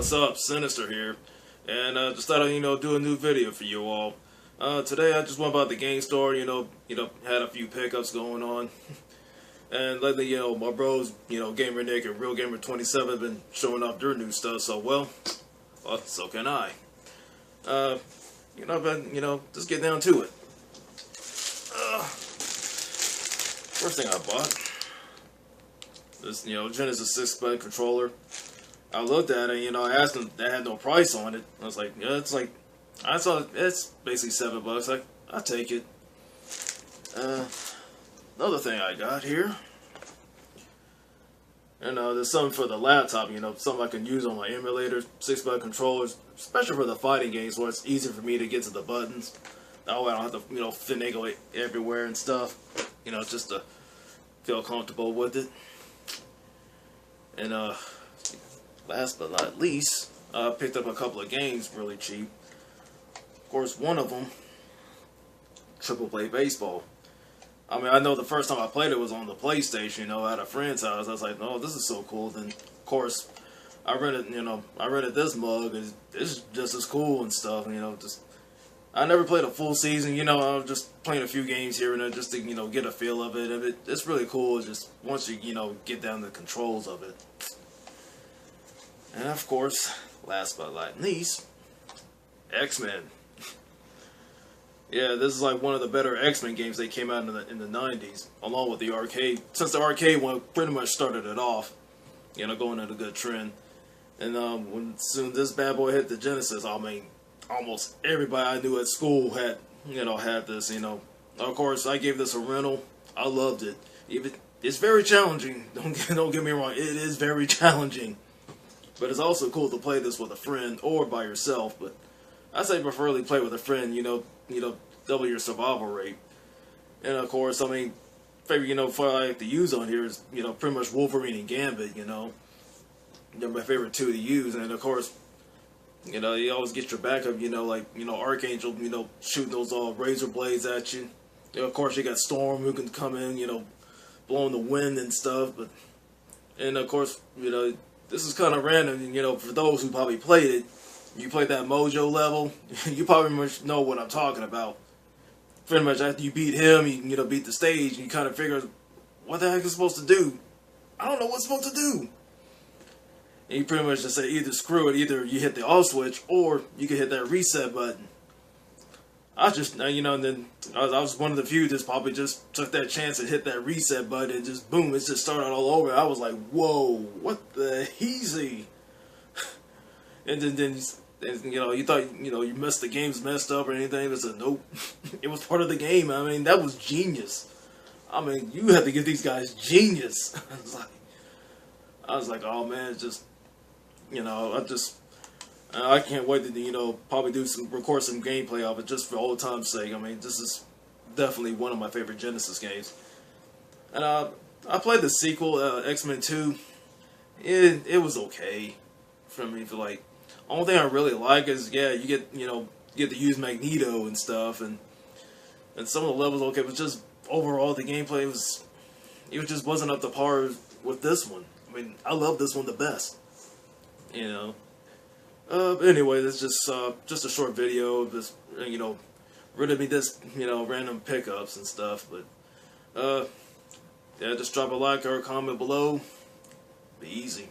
what's up? Sinister here, and just thought I'd do a new video for you all. Today I just went by the game store, had a few pickups going on, and lately my bros, Gamer Nick and Real Gamer 27 have been showing off their new stuff. So well, so can I. Just get down to it. First thing I bought, this Genesis 6-button controller. I looked at it, I asked them, they had no price on it. I was like, yeah, I saw it's basically $7. I'll take it. Another thing I got here, and there's something for the laptop, something I can use on my emulator, 6-button controllers, especially for the fighting games where it's easier for me to get to the buttons. That way I don't have to, finagle it everywhere and stuff, just to feel comfortable with it. And last but not least, I picked up a couple of games really cheap. Of course, one of them, Triple Play Baseball. I mean, I know the first time I played it was on the PlayStation, at a friend's house. I was like, oh, this is so cool. Then, of course, I rented this mug, and it's just as cool and stuff. I never played a full season. I was just playing a few games here and there just to, get a feel of it. It's really cool. It's just once you, get down the controls of it. And of course, last but not least, X-Men. Yeah, this is like one of the better X-Men games that came out in the 90s, along with the arcade. Since the arcade one pretty much started it off, going in a good trend. And when soon this bad boy hit the Genesis, I mean, almost everybody I knew at school had this. Of course, I gave this a rental. I loved it. It's very challenging. Don't get me wrong. It is very challenging. But it's also cool to play this with a friend or by yourself. But I say preferably play with a friend, double your survival rate. And of course, I mean, favorite, fight I like to use on here is, pretty much Wolverine and Gambit, They're my favorite two to use. And of course, you always get your backup, Archangel, shooting those razor blades at you. Of course, you got Storm who can come in, blowing the wind and stuff. And of course, this is kind of random, for those who probably played it. You played that Mojo level, you probably much know what I'm talking about. Pretty much after you beat him, you beat the stage, and you kind of figure, what the heck is supposed to do? I don't know what's supposed to do. And you pretty much just say either screw it, either you hit the off switch, or you can hit that reset button. I just, and then I was one of the few that probably just took that chance and hit that reset button, and just boom, it just started all over. I was like, whoa, what the heezy? And then you thought, you messed the game's messed up or anything. I said, nope, it was part of the game. I mean, that was genius. I mean, you have to give these guys genius. I was like, oh man, it's just, I can't wait to, probably record some gameplay of it just for old time's sake. I mean, this is definitely one of my favorite Genesis games. And I played the sequel, X-Men 2. It was okay for me. Only thing I really like is, yeah, you get to use Magneto and stuff, and some of the levels okay, but just overall the gameplay it just wasn't up to par with this one. I mean, I love this one the best. Anyway, this is just a short video of this, rid of me this, random pickups and stuff. But yeah, just drop a like or a comment below. Be easy.